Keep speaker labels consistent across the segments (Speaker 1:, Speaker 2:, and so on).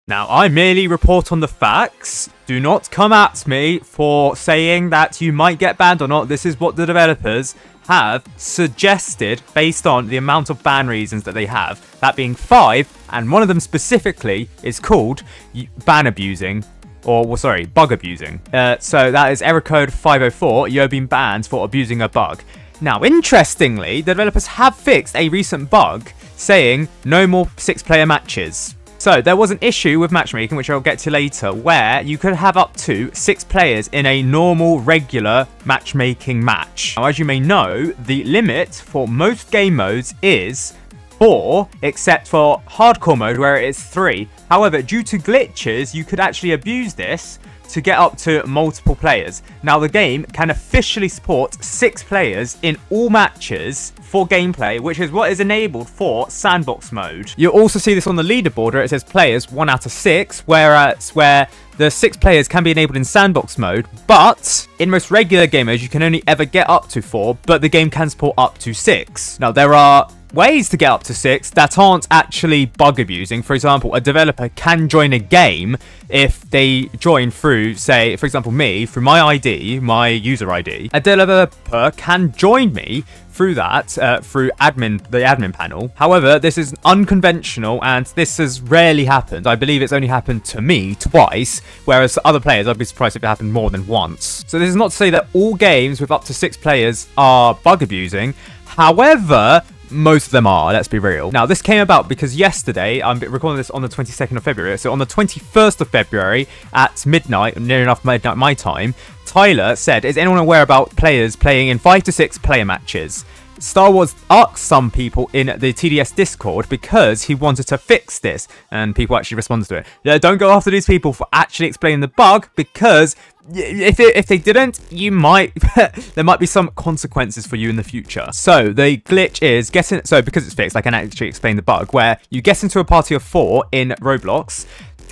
Speaker 1: Now, I merely report on the facts. Do not come at me for saying that you might get banned or not. This is what the developers have suggested based on the amount of ban reasons that they have. That being 5, and one of them specifically is called ban abusing. Or, well, sorry, bug abusing. So that is error code 504. You have been banned for abusing a bug. Now, interestingly, the developers have fixed a recent bug saying no more 6-player matches. So there was an issue with matchmaking, which I'll get to later, where you could have up to 6 players in a normal, regular matchmaking match. Now, as you may know, the limit for most game modes is 4, except for hardcore mode, where it is 3. However, due to glitches, you could actually abuse this to get up to multiple players. Now, the game can officially support 6 players in all matches for gameplay, which is what is enabled for sandbox mode. You'll also see this on the leaderboard where it says players 1 out of 6, whereas where the 6 players can be enabled in sandbox mode, but in most regular game modes, you can only ever get up to 4, but the game can support up to 6. Now, there are ways to get up to 6 that aren't actually bug abusing. For example, a developer can join a game if they join through, say, for example, me, through my ID, my user ID. A developer can join me through that, through the admin panel. However, this is unconventional and this has rarely happened. I believe it's only happened to me twice, whereas to other players, I'd be surprised if it happened more than once. So this is not to say that all games with up to 6 players are bug abusing. However, most of them are, let's be real. Now, this came about because yesterday, I'm recording this on the 22nd of February, so on the 21st of February at midnight, near enough midnight my time, Tyler said, is anyone aware about players playing in 5 to 6 player matches? Star Wars asked some people in the TDS Discord because he wanted to fix this, and people actually responded to it. Yeah, don't go after these people for actually explaining the bug, because if they didn't, you might there might be some consequences for you in the future. So the glitch is because it's fixed, I can actually explain the bug, where you get into a party of 4 in Roblox,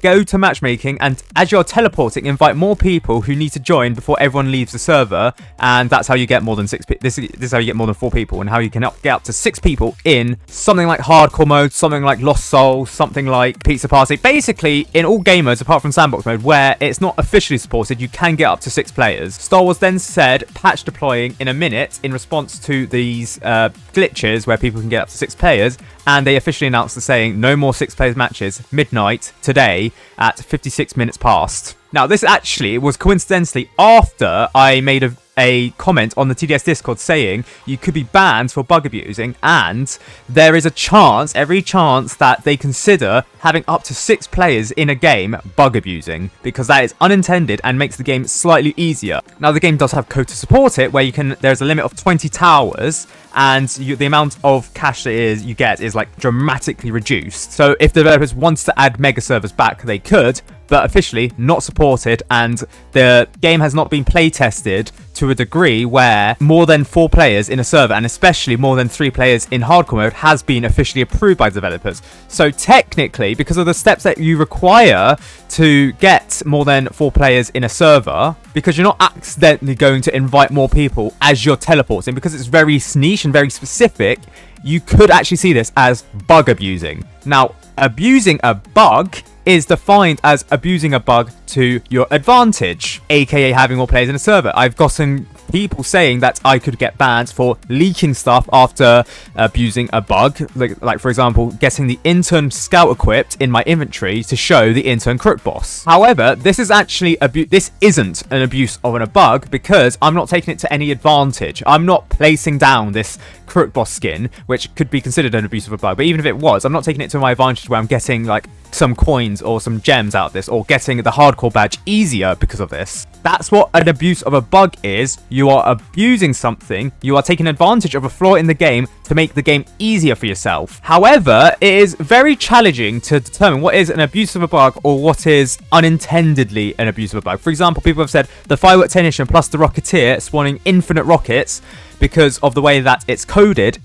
Speaker 1: go to matchmaking, and as you're teleporting, invite more people who need to join before everyone leaves the server, and that's how you get more than 6 people. This is how you get more than 4 people, and how you can get up to 6 people in something like hardcore mode, something like Lost Souls, something like Pizza Party. Basically, in all game modes apart from sandbox mode, where it's not officially supported, you can get up to 6 players. Star Wars then said patch deploying in a minute in response to these glitches where people can get up to 6 players, and they officially announced the saying no more 6 players matches midnight today at 56 minutes past. Now, this actually was coincidentally after I made a comment on the TDS Discord saying you could be banned for bug abusing, and there is a chance, every chance, that they consider having up to 6 players in a game bug abusing, because that is unintended and makes the game slightly easier. Now, the game does have code to support it, where there's a limit of 20 towers, and the amount of cash that you get is like dramatically reduced. So if the developers wanted to add mega servers back, they could, but officially not supported, and the game has not been play tested to a degree where more than 4 players in a server, and especially more than 3 players in hardcore mode, has been officially approved by developers. So technically, because of the steps that you require to get more than 4 players in a server, because you're not accidentally going to invite more people as you're teleporting, because it's very niche and very specific, you could actually see this as bug abusing. Now, abusing a bug is defined as abusing a bug to your advantage, aka having more players in a server. I've gotten people saying that I could get banned for leaking stuff after abusing a bug, like for example, getting the intern scout equipped in my inventory to show the intern crook boss. However, this is actually this isn't an abuse of a bug, because I'm not taking it to any advantage. I'm not placing down this crook boss skin, which could be considered an abuse of a bug, but even if it was, I'm not taking it to my advantage where I'm getting like some coins or some gems out of this, or getting the hardcore badge easier because of this. That's what an abuse of a bug is. You are abusing something, you are taking advantage of a flaw in the game to make the game easier for yourself. However, it is very challenging to determine what is an abuse of a bug or what is unintendedly an abuse of a bug. For example, people have said the firework technician plus the rocketeer spawning infinite rockets because of the way that it's coded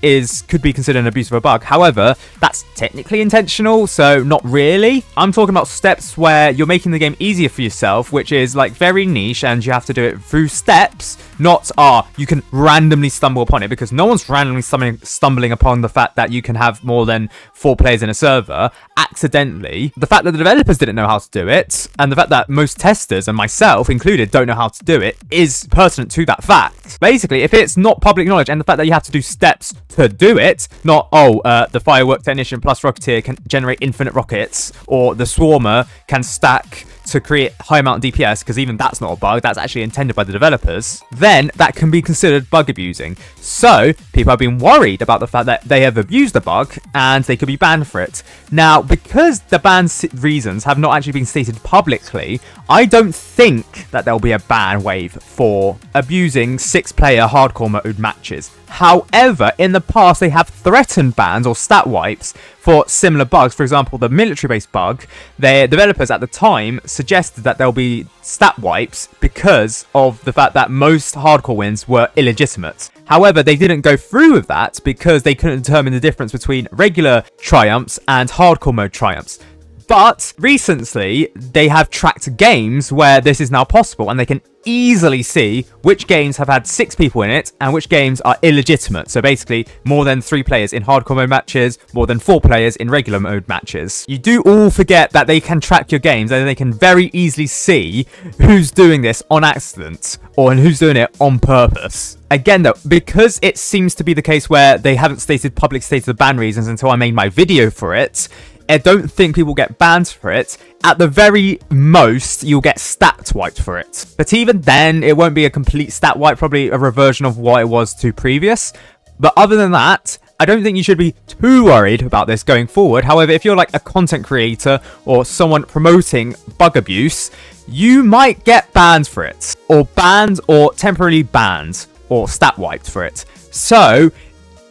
Speaker 1: could be considered an abuse of a bug. However, that's technically intentional, so not really. I'm talking about steps where you're making the game easier for yourself, which is like very niche, and you have to do it through steps, not you can randomly stumble upon it, because no one's randomly stumbling upon the fact that you can have more than 4 players in a server accidentally. The fact that the developers didn't know how to do it, and the fact that most testers, and myself included, don't know how to do it, is pertinent to that fact. Basically, if it's not public knowledge, and the fact that you have to do steps to do it, not, the firework technician plus rocketeer can generate infinite rockets, or the swarmer can stack to create high amount of DPS, because even that's not a bug, that's actually intended by the developers, then that can be considered bug abusing. So people have been worried about the fact that they have abused the bug and they could be banned for it. Now, because the ban reasons have not actually been stated publicly, I don't think that there'll be a ban wave for abusing 6-player hardcore mode matches. However, in the past, they have threatened bans or stat wipes for similar bugs. For example, the military-based bug, their developers at the time suggested that there'll be stat wipes because of the fact that most hardcore wins were illegitimate. However, they didn't go through with that because they couldn't determine the difference between regular triumphs and hardcore mode triumphs. But recently, they have tracked games where this is now possible, and they can easily see which games have had 6 people in it and which games are illegitimate. So basically, more than 3 players in hardcore mode matches, more than 4 players in regular mode matches. You do all forget that they can track your games, and they can very easily see who's doing this on accident and who's doing it on purpose. Again though, because it seems to be the case where they haven't stated the ban reasons until I made my video for it, I don't think people get banned for it. At the very most, you'll get stat wiped for it. But even then, it won't be a complete stat wipe, probably a reversion of what it was to previous. But other than that, I don't think you should be too worried about this going forward. However, if you're like a content creator or someone promoting bug abuse, you might get banned for it. Or banned or temporarily banned or stat wiped for it. So,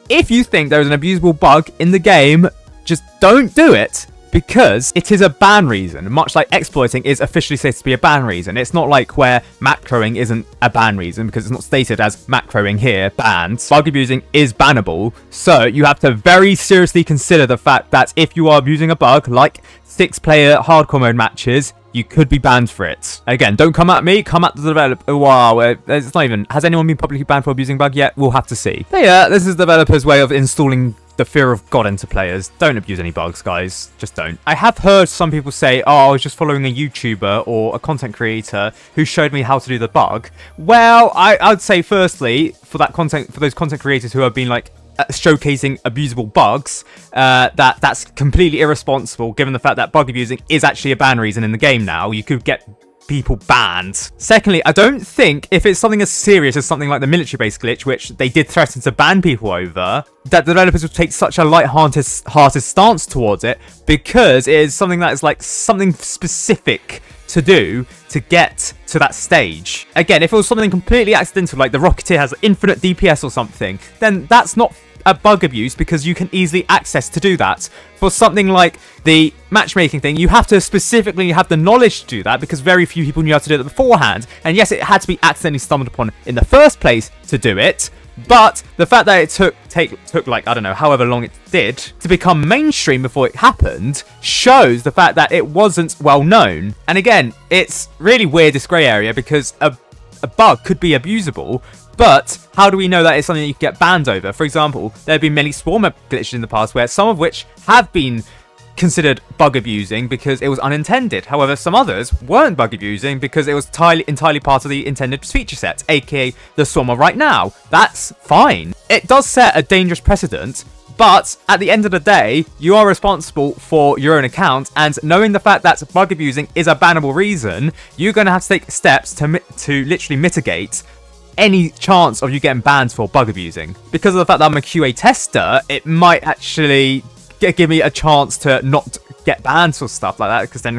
Speaker 1: if you think there is an abusable bug in the game, just don't do it, because it is a ban reason, much like exploiting is officially stated to be a ban reason. It's not like where macroing isn't a ban reason, because it's not stated as macroing here, banned. Bug abusing is bannable, so you have to very seriously consider the fact that if you are abusing a bug, like 6-player hardcore mode matches, you could be banned for it. Again, don't come at me, come at the developer. Wow, it's not even... Has anyone been publicly banned for abusing bug yet? We'll have to see. But yeah, this is the developer's way of installing the fear of God into players. Don't abuse any bugs, guys. Just don't. I have heard some people say, I was just following a YouTuber or a content creator who showed me how to do the bug. Well, I'd say firstly, for those content creators who have been like showcasing abusable bugs, that's completely irresponsible, given the fact that bug abusing is actually a ban reason in the game now. You could get people banned. Secondly, I don't think if it's something as serious as something like the military-based glitch, which they did threaten to ban people over, that the developers would take such a light-hearted stance towards it, because it is something that is like something specific to do to get to that stage. Again, if it was something completely accidental, like the Rocketeer has infinite DPS or something, then that's not a bug abuse, because you can easily access to do that. For something like the matchmaking thing, you have to specifically have the knowledge to do that, because very few people knew how to do it beforehand. And yes, it had to be accidentally stumbled upon in the first place to do it, but the fact that it took like, I don't know, however long it did to become mainstream before it happened shows the fact that it wasn't well known. And again, it's really weird, this grey area, because a bug could be abusable, but how do we know that it's something that you can get banned over? For example, there have been many swarmer glitches in the past, where some of which have been considered bug abusing because it was unintended. However, some others weren't bug abusing because it was entirely part of the intended feature set, aka the swarmer right now. That's fine. It does set a dangerous precedent, but at the end of the day, you are responsible for your own account, and knowing the fact that bug abusing is a bannable reason, you're going to have to take steps to literally mitigate any chance of you getting banned for bug abusing. Because of the fact that I'm a QA tester, it might actually give me a chance to not get banned for stuff like that, because then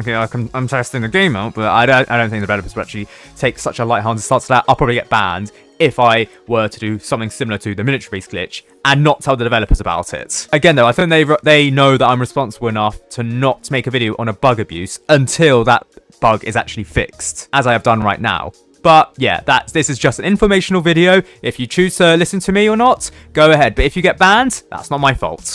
Speaker 1: I'm testing the game out, but I don't think the developers would actually take such a light-handed stance to that. I'll probably get banned if I were to do something similar to the military-based glitch and not tell the developers about it. Again though, I think they know that I'm responsible enough to not make a video on a bug abuse until that bug is actually fixed, as I have done right now. But yeah, this is just an informational video. If you choose to listen to me or not, go ahead. But if you get banned, that's not my fault.